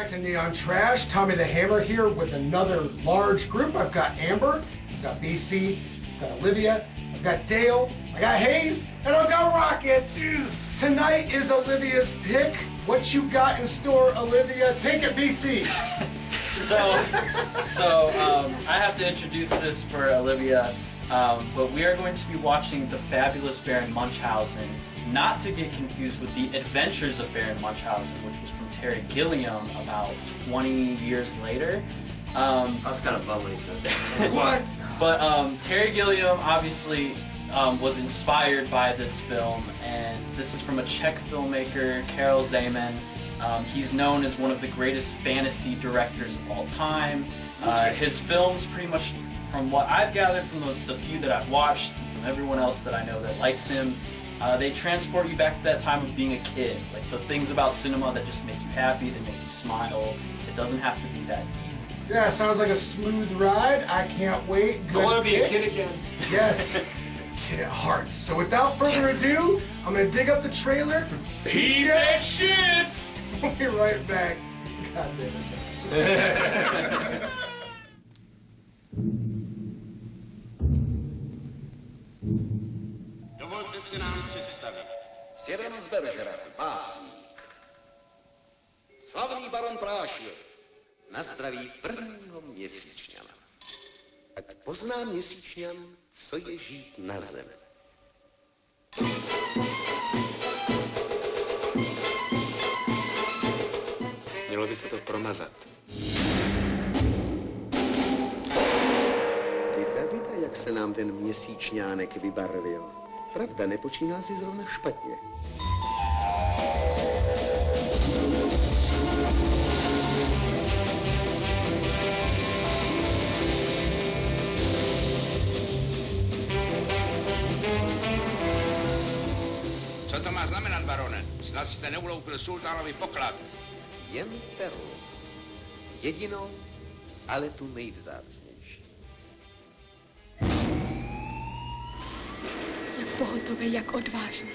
back to Neon Trash. Tommy the Hammer here with another large group. I've got Amber, I've got BC, I've got Alivia, I've got Dale, I got Hayes, and I've got Rocket. Tonight is Olivia's pick. What you got in store, Alivia? Take it, BC. I have to introduce this for Alivia, but we are going to be watching The Fabulous Baron Munchausen, not to get confused with The Adventures of Baron Munchausen, which was from Terry Gilliam about 20 years later. I was kind of bummed when he said that. What? But Terry Gilliam obviously was inspired by this film, and this is from a Czech filmmaker, Karel Zeman. He's known as one of the greatest fantasy directors of all time. His films, pretty much from what I've gathered from the few that I've watched, and from everyone else that I know that likes him, they transport you back to that time of being a kid. Like the things about cinema that just make you happy, that make you smile. It doesn't have to be that deep. Yeah, sounds like a smooth ride. I can't wait. I want to be a kid again. Yes. Kid at heart. So without further ado, I'm going to dig up the trailer. Eat that shit! We'll be right back. God damn it. Dovolte si nám představit. Sirena z Beržera, básník. Slavný baron Prášil. Na zdraví prvního měsíčňana. Tak pozná měsíčňan, co je žít na zemi. Mělo by se to promazat. Víte, jak se nám ten měsíčňánek vybarvil? Pravda, nepočíná si zrovna špatně. Co to má znamenat, barone? Snad jste neuloupil sultánovi poklad. Jen perlu. Jedinou, ale tu nejvzácnější. Jak pohotový, jak odvážný.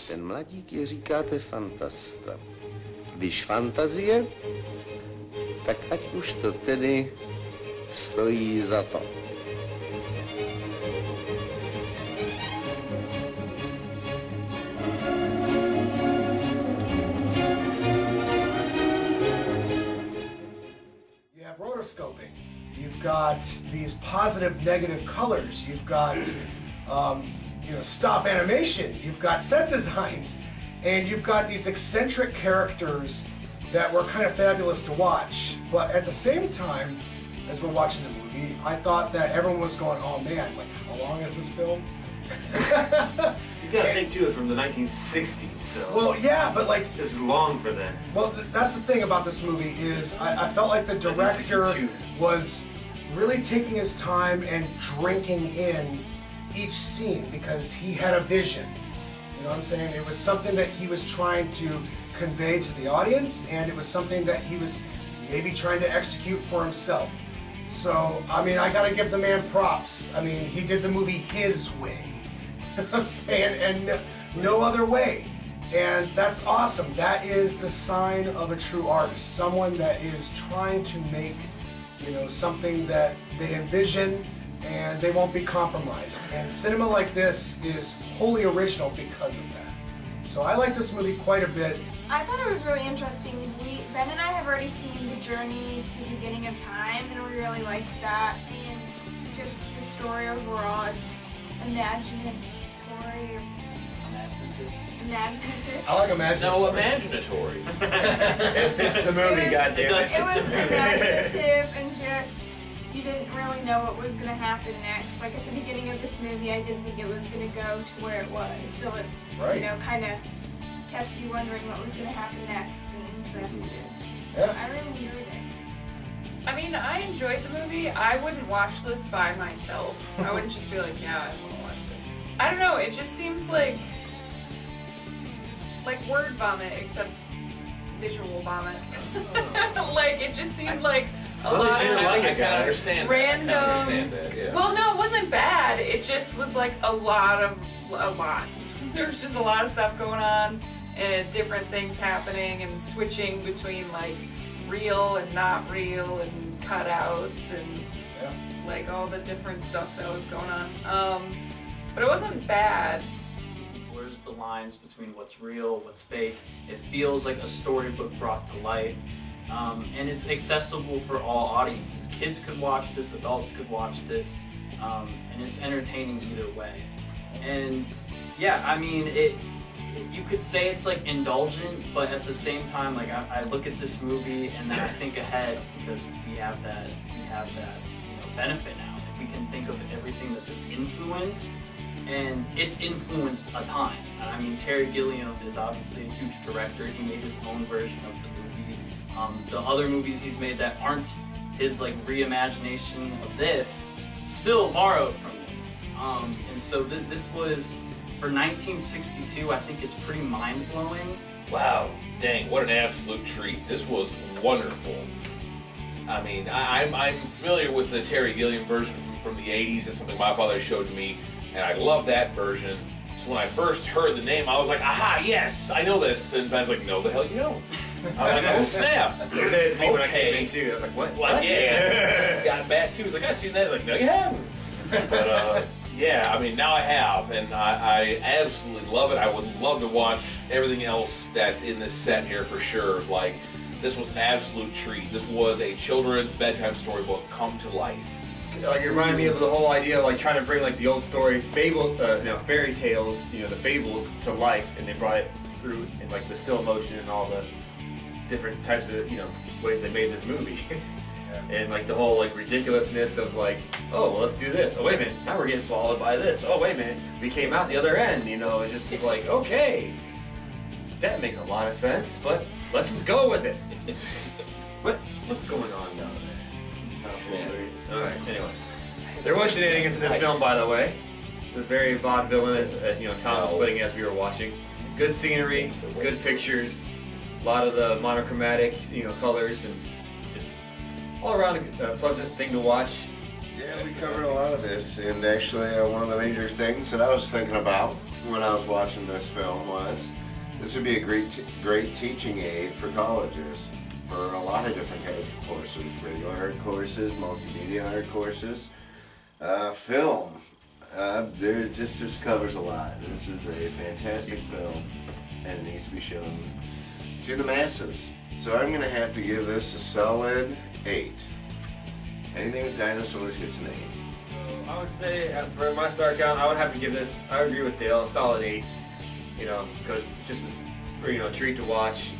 Ten mladík je, říkáte, fantasta. Když fantazie, tak ať už to tedy stojí za to. Rotoscoping. You've got these positive, negative colors. You've got, stop animation. You've got set designs, and you've got these eccentric characters that were kind of fabulous to watch. But at the same time, as we're watching the movie, I thought that everyone was going, "Oh man, like how long is this film?" You gotta think too, it's from the 1960s, so. Well, yeah, but like this is long for them. Well, that's the thing about this movie is I felt like the director was really taking his time and drinking in each scene because he had a vision. You know what I'm saying? It was something that he was trying to convey to the audience, and it was something that he was maybe trying to execute for himself. So, I mean, I gotta give the man props. I mean, he did the movie his way. You know what I'm saying? And no other way. And that's awesome. That is the sign of a true artist. Someone that is trying to make, something that they envision and they won't be compromised. And cinema like this is wholly original because of that. So I like this movie quite a bit. I thought it was really interesting. Ben and I have already seen The Journey to the Beginning of Time, and we really liked that. And just the story overall, it's imaginative. I like imaginative. No, imaginatory. It fits the movie, goddammit. It was imaginative and just, you didn't really know what was going to happen next. Like at the beginning of this movie, I didn't think it was going to go to where it was. So it, kind of kept you wondering what was going to happen next and interested. So Yeah. I really enjoyed it. I mean, I enjoyed the movie. I wouldn't watch this by myself. I wouldn't just be like, yeah, I want to watch this. I don't know, it just seems like word vomit, except visual vomit. Like, it just seemed like a lot you didn't like it, I can of understand random... that. I can understand that, yeah. Well, no, it wasn't bad. It just was like a lot. There's just a lot of stuff going on, and different things happening and switching between like real and not real and cutouts and like all the different stuff that was going on. But it wasn't bad. Blurs the lines between what's real, what's fake. It feels like a storybook brought to life. And it's accessible for all audiences. Kids could watch this, adults could watch this, and it's entertaining either way. And yeah, I mean, you could say it's like indulgent, but at the same time, like I look at this movie and then I think ahead because we have that benefit now. Like, we can think of everything that this influenced, and it's influenced a ton. I mean, Terry Gilliam is obviously a huge director. He made his own version of the movie. The other movies he's made that aren't his like reimagination of this still borrowed from this. And so this was, for 1962, I think it's pretty mind-blowing. Wow, dang, what an absolute treat. This was wonderful. I mean, I'm familiar with the Terry Gilliam version from the 80s. It's something my father showed me, and I love that version. So when I first heard the name, I was like, aha, yes, I know this. And Ben's like, no, the hell you don't. I'm like, oh, snap. They said it to me when I came in, too. I was like, what? Like, yeah. Got mad, too. He's like, I've seen that. I'm like, no, you haven't. But, yeah, I mean, now I have, and I absolutely love it. I would love to watch everything else that's in this set here for sure. Like, this was an absolute treat. This was a children's bedtime storybook come to life. Like, it reminded me of the whole idea of like trying to bring like the old story, fairy tales, the fables to life, and they brought it through in like the still motion and all the different types of ways they made this movie. And like the whole like ridiculousness of like, oh well, let's do this. Oh wait a minute, now we're getting swallowed by this. Oh wait a minute, we came out the other end. It's just like, okay, that makes a lot of sense, but let's just go with it. What's going on down there? Alright, anyway. There was shenanigans in this film, by the way. It was very vaudevillainous, as Tom was putting it as we were watching. Good scenery, good pictures, a lot of the monochromatic, colors, and just all around a pleasant thing to watch. Yeah, we covered a lot of this, and actually one of the major things that I was thinking about when I was watching this film was this would be a great teaching aid for colleges. For a lot of different types of courses, regular art courses, multimedia art courses, film. There just covers a lot. This is a fantastic film, and it needs to be shown to the masses. So I'm going to have to give this a solid 8. Anything with dinosaurs gets an 8. So I would say, for my star count, I would have to give this, I would agree with Dale, a solid 8. Because it just was, a treat to watch.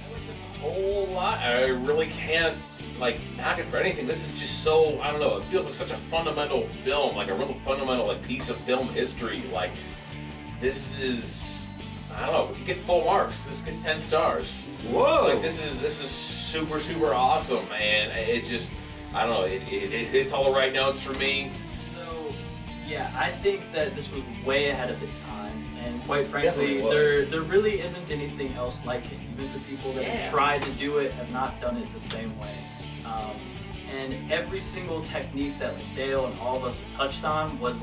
Whole lot. I really can't knock it for anything. This is just so, I don't know, it feels like such a fundamental film, like a real fundamental piece of film history. Like, this is, I don't know, you get full marks. This gets 10 stars. Whoa! Like, this is super, super awesome, and it just, I don't know, it hits all the right notes for me. So, yeah, I think that this was way ahead of its time. And quite frankly, there really isn't anything else like it. Even the people that have tried to do it have not done it the same way. And every single technique that Dale and all of us have touched on was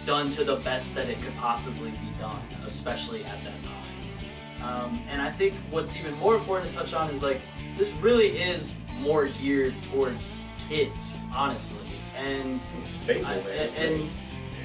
done to the best that it could possibly be done, especially at that time. And I think what's even more important to touch on is this really is more geared towards kids, honestly. And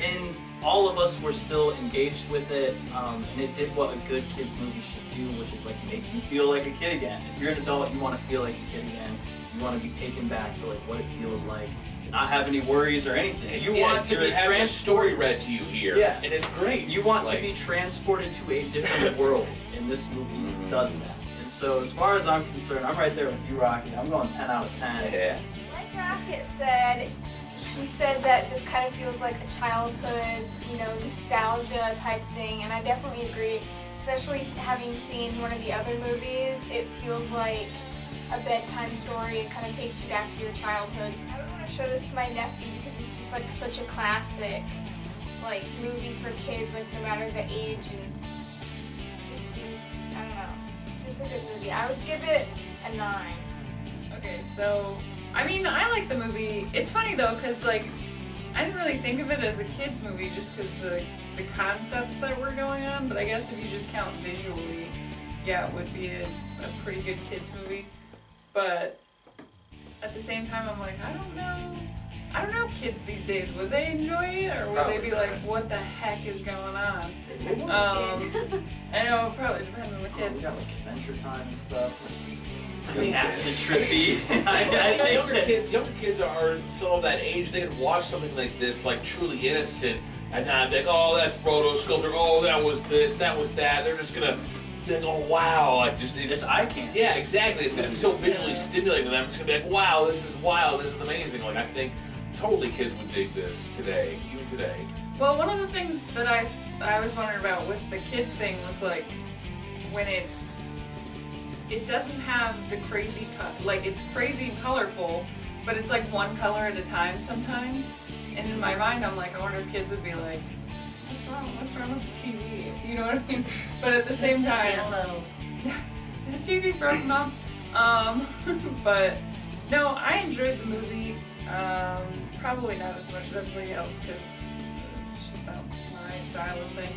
and all of us were still engaged with it, and it did what a good kids movie should do, which is make you feel like a kid again. If you're an adult, you want to feel like a kid again. You want to be taken back to what it feels like to not have any worries or anything. You want to be having a story read to you here, and it's great. You want to be transported to a different world, and this movie does that. And so, as far as I'm concerned, I'm right there with you, Rocky. I'm going 10 out of 10. Yeah. Like Rocket said, he said that this kind of feels like a childhood, nostalgia type thing, and I definitely agree. Especially having seen one of the other movies, it feels like a bedtime story. It kind of takes you back to your childhood. I would want to show this to my nephew because it's just such a classic, movie for kids, no matter the age, and it just seems, I don't know, it's just a good movie. I would give it a 9. Okay, so I mean, I like the movie. It's funny though, because I didn't really think of it as a kids movie just because the concepts that were going on, but I guess if you just count visually, yeah, would be a pretty good kids movie. But at the same time, I'm like, I don't know kids these days, would they enjoy it, or would they be like, what the heck is going on? I know, it probably depends on the kid. We got like Adventure Time and stuff. Really acid trippy. Younger kids are still of that age. They can watch something like this, like truly innocent, and not be like, oh, that's proto sculptor. Oh, that was this, that was that. They're just gonna think, oh wow, like just it's eye candy. Yeah, exactly. It's gonna be so visually stimulating to them. It's gonna be like, wow, this is wild. This is amazing. Like I think totally kids would dig this today, even today. Well, one of the things that I was wondering about with the kids thing was like when it doesn't have the crazy like it's crazy and colorful, but it's like one color at a time sometimes. And in my mind, I'm like, I wonder if kids would be like, what's wrong with the TV? You know what I mean? But at the same time, yeah, the TV's broken, Mom. But no, I enjoyed the movie. Probably not as much as everybody else because it's just not my style of thing.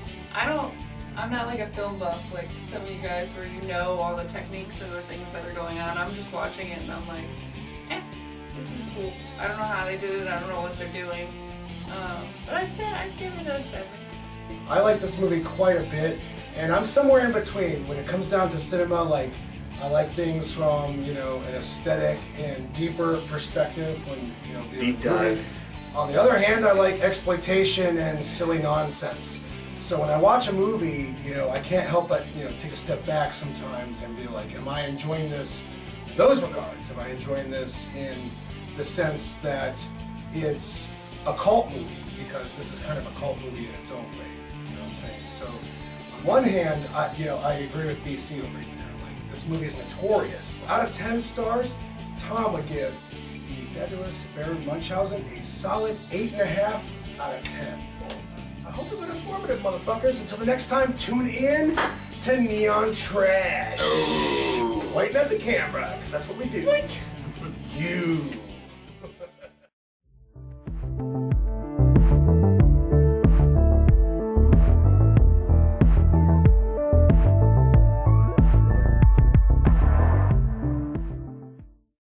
I'm not like a film buff like some of you guys where you know all the techniques and the things that are going on. I'm just watching it and I'm like, this is cool. I don't know how they did it. I don't know what they're doing. But I'd say I'd give it a 7. I like this movie quite a bit, and I'm somewhere in between. When it comes down to cinema, like I like things from an aesthetic and deeper perspective. When deep dive. On the other hand, I like exploitation and silly nonsense. So when I watch a movie, I can't help but take a step back sometimes and be like, am I enjoying this in those regards? Am I enjoying this in the sense that it's a cult movie? Because this is kind of a cult movie in its own way. You know what I'm saying? So on one hand, I agree with BC over here. Like this movie is notorious. Out of 10 stars, Tom would give the fabulous Baron Munchausen a solid 8.5 out of 10. I hope it was informative, motherfuckers. Until the next time, tune in to Neon Trash. Lighten up the camera, because that's what we do. You.